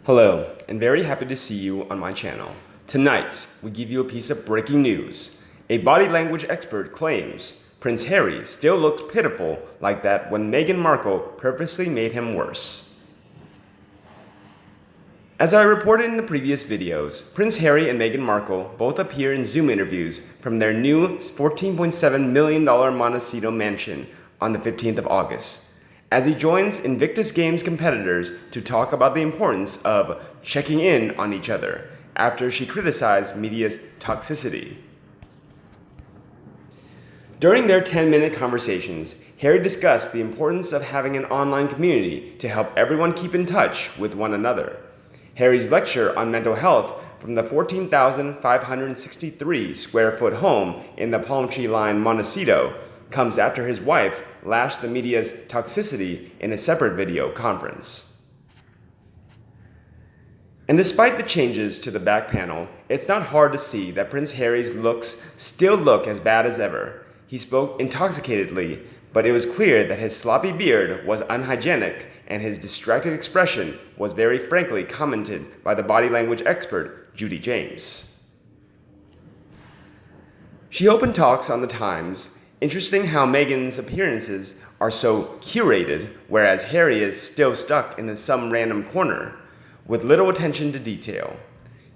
Hello, and very happy to see you on my channel. Tonight, we give you a piece of breaking news. A body language expert claims Prince Harry still looks pitiful like that when Meghan Markle purposely made him worse. As I reported in the previous videos, Prince Harry and Meghan Markle both appear in Zoom interviews from their new $14.7 million Montecito mansion on the 15th of August, as he joins Invictus Games competitors to talk about the importance of checking in on each other after she criticized media's toxicity. During their 10-minute conversations, Harry discussed the importance of having an online community to help everyone keep in touch with one another. Harry's lecture on mental health from the 14,563 square foot home in the palm tree line Montecito comes after his wife lashed the media's toxicity in a separate video conference. And despite the changes to the back panel, it's not hard to see that Prince Harry's looks still look as bad as ever. He spoke intoxicatedly, but it was clear that his sloppy beard was unhygienic and his distracted expression was very frankly commented by the body language expert Judy James. She opened talks on the Times. Interesting how Meghan's appearances are so curated, whereas Harry is still stuck in some random corner, with little attention to detail.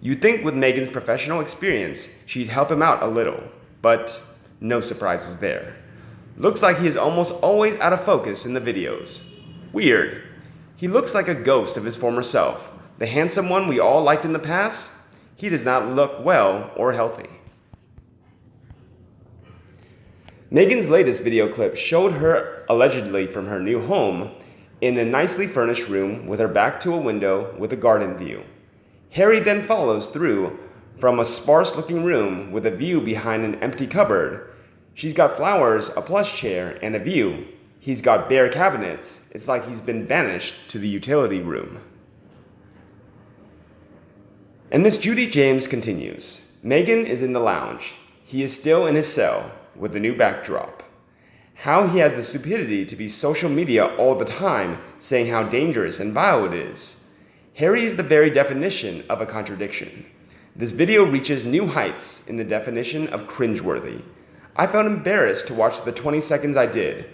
You'd think with Meghan's professional experience, she'd help him out a little, but no surprises there. Looks like he is almost always out of focus in the videos. Weird. He looks like a ghost of his former self, the handsome one we all liked in the past. He does not look well or healthy. Meghan's latest video clip showed her allegedly from her new home in a nicely furnished room with her back to a window with a garden view. Harry then follows through from a sparse-looking room with a view behind an empty cupboard. She's got flowers, a plush chair, and a view. He's got bare cabinets. It's like he's been banished to the utility room. And Miss Judy James continues. Meghan is in the lounge. He is still in his cell with a new backdrop. How he has the stupidity to be social media all the time, saying how dangerous and vile it is. Harry is the very definition of a contradiction. This video reaches new heights in the definition of cringeworthy. I felt embarrassed to watch the 20 seconds I did.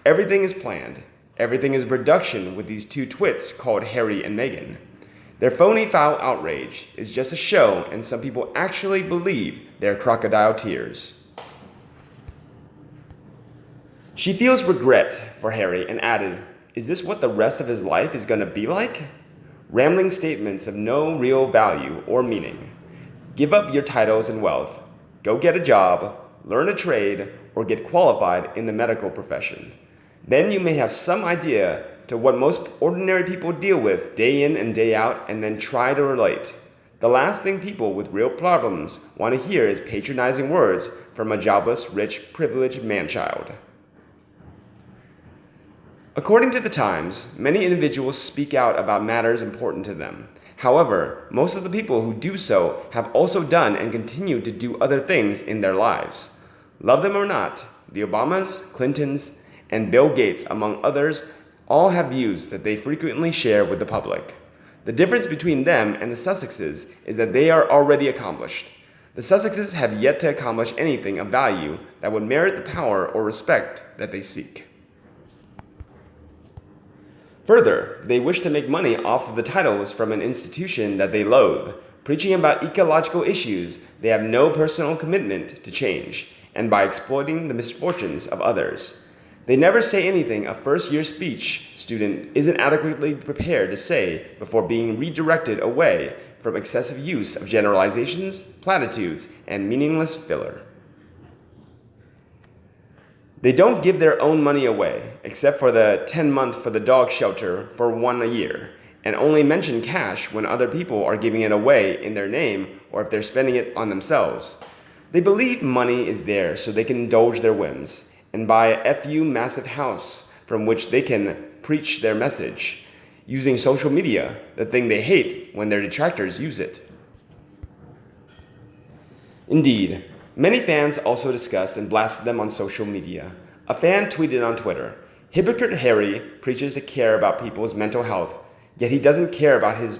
Everything is planned. Everything is a production with these two twits called Harry and Meghan. Their phony foul outrage is just a show, and some people actually believe their crocodile tears. She feels regret for Harry and added, "Is this what the rest of his life is going to be like?" Rambling statements of no real value or meaning. Give up your titles and wealth. Go get a job, learn a trade, or get qualified in the medical profession. Then you may have some idea to what most ordinary people deal with day in and day out, and then try to relate. The last thing people with real problems want to hear is patronizing words from a jobless, rich, privileged man-child. According to the Times, many individuals speak out about matters important to them. However, most of the people who do so have also done and continue to do other things in their lives. Love them or not, the Obamas, Clintons, and Bill Gates, among others, all have views that they frequently share with the public. The difference between them and the Sussexes is that they are already accomplished. The Sussexes have yet to accomplish anything of value that would merit the power or respect that they seek. Further, they wish to make money off of the titles from an institution that they loathe, preaching about ecological issues they have no personal commitment to change, and by exploiting the misfortunes of others. They never say anything a first-year speech student isn't adequately prepared to say before being redirected away from excessive use of generalizations, platitudes, and meaningless filler. They don't give their own money away, except for the 10-month for the dog shelter for one a year, and only mention cash when other people are giving it away in their name or if they're spending it on themselves. They believe money is there so they can indulge their whims and buy a FU massive house from which they can preach their message, using social media, the thing they hate when their detractors use it. Indeed, many fans also discussed and blasted them on social media. A fan tweeted on Twitter, "Hypocrite Harry preaches to care about people's mental health, yet he doesn't care about his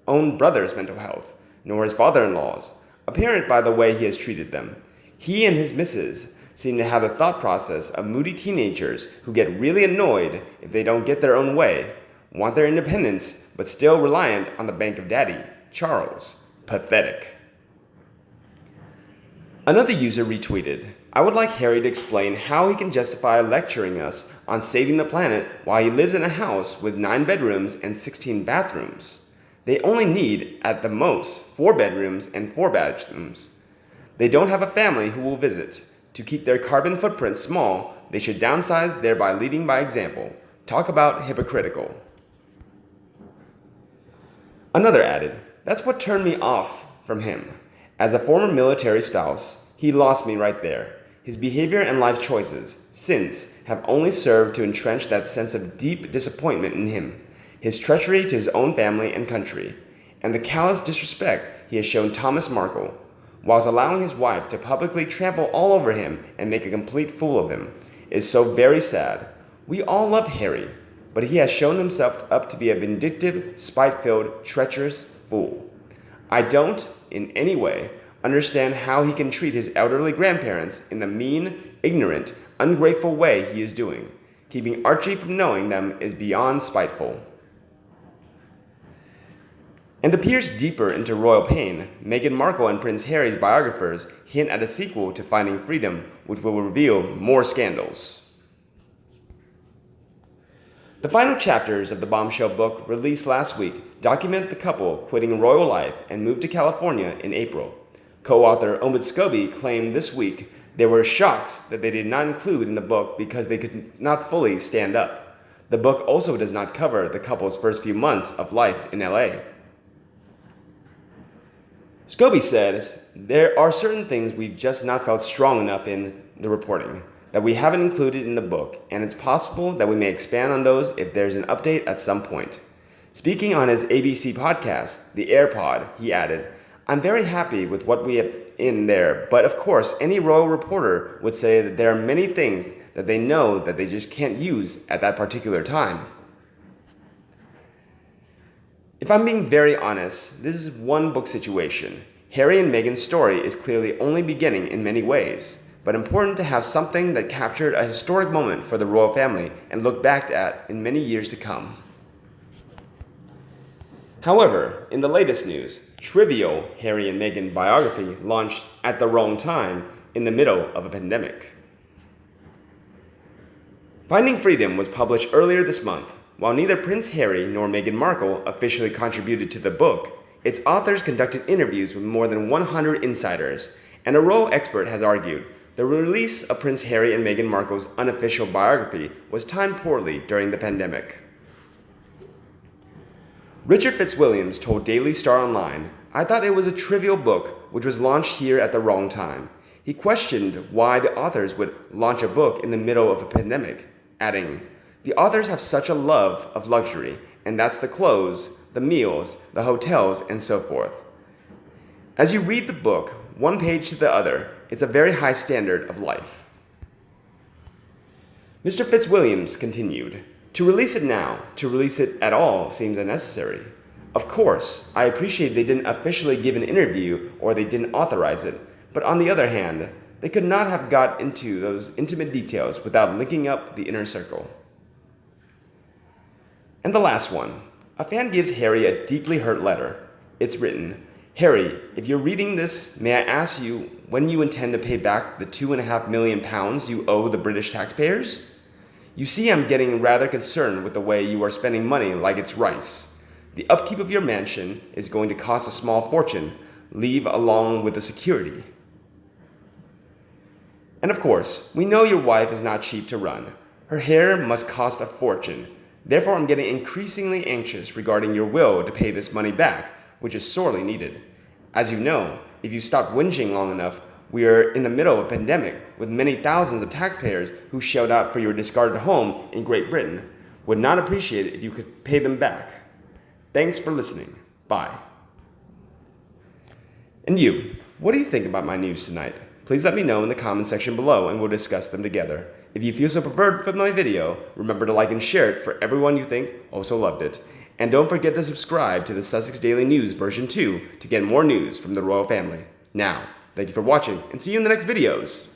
own brother's mental health, nor his father-in-law's, apparent by the way he has treated them. He and his missus seem to have the thought process of moody teenagers who get really annoyed if they don't get their own way, want their independence, but still reliant on the bank of daddy. Charles. Pathetic. Another user retweeted, I would like Harry to explain how he can justify lecturing us on saving the planet while he lives in a house with 9 bedrooms and 16 bathrooms. They only need, at the most, 4 bedrooms and 4 bathrooms. They don't have a family who will visit. To keep their carbon footprint small, they should downsize, thereby leading by example. Talk about hypocritical. Another added, that's what turned me off from him. As a former military spouse, he lost me right there. His behavior and life choices, since, have only served to entrench that sense of deep disappointment in him, his treachery to his own family and country, and the callous disrespect he has shown Thomas Markle, whilst allowing his wife to publicly trample all over him and make a complete fool of him, is so very sad. We all love Harry, but he has shown himself up to be a vindictive, spite-filled, treacherous fool. I don't, in any way, understand how he can treat his elderly grandparents in the mean, ignorant, ungrateful way he is doing. Keeping Archie from knowing them is beyond spiteful. And to pierce deeper into royal pain, Meghan Markle and Prince Harry's biographers hint at a sequel to Finding Freedom, which will reveal more scandals. The final chapters of the bombshell book released last week document the couple quitting royal life and moved to California in April. Co-author Omid Scobie claimed this week there were shocks that they did not include in the book because they could not fully stand up. The book also does not cover the couple's first few months of life in LA. Scobie says, there are certain things we've just not felt strong enough in the reporting that we haven't included in the book, and it's possible that we may expand on those if there's an update at some point. Speaking on his ABC podcast, The AirPod, he added, I'm very happy with what we have in there, but of course any royal reporter would say that there are many things that they know that they just can't use at that particular time. If I'm being very honest, this is one book situation. Harry and Meghan's story is clearly only beginning in many ways, but important to have something that captured a historic moment for the royal family and looked back at in many years to come. However, in the latest news, trivial Harry and Meghan biography launched at the wrong time in the middle of a pandemic. Finding Freedom was published earlier this month. While neither Prince Harry nor Meghan Markle officially contributed to the book, its authors conducted interviews with more than 100 insiders, and a royal expert has argued the release of Prince Harry and Meghan Markle's unofficial biography was timed poorly during the pandemic. Richard Fitzwilliams told Daily Star Online, I thought it was a trivial book which was launched here at the wrong time. He questioned why the authors would launch a book in the middle of a pandemic, adding, the authors have such a love of luxury, and that's the clothes, the meals, the hotels, and so forth. As you read the book, one page to the other, it's a very high standard of life. Mr. Fitzwilliams continued, to release it now, to release it at all, seems unnecessary. Of course, I appreciate they didn't officially give an interview or they didn't authorize it, but on the other hand, they could not have got into those intimate details without linking up the inner circle. And the last one. A fan gives Harry a deeply hurt letter. It's written, Harry, if you're reading this, may I ask you when you intend to pay back the £2.5 million you owe the British taxpayers? You see, I'm getting rather concerned with the way you are spending money like it's rice. The upkeep of your mansion is going to cost a small fortune, leave along with the security. And of course, we know your wife is not cheap to run. Her hair must cost a fortune. Therefore, I'm getting increasingly anxious regarding your will to pay this money back, which is sorely needed. As you know, if you stop whinging long enough, we are in the middle of a pandemic with many thousands of taxpayers who shelled out for your discarded home in Great Britain. Would not appreciate it if you could pay them back. Thanks for listening. Bye. And you, what do you think about my news tonight? Please let me know in the comment section below and we'll discuss them together. If you feel so preferred from my video, remember to like and share it for everyone you think also loved it. And don't forget to subscribe to the Sussex Daily News version 2 to get more news from the royal family. Now, thank you for watching and see you in the next videos.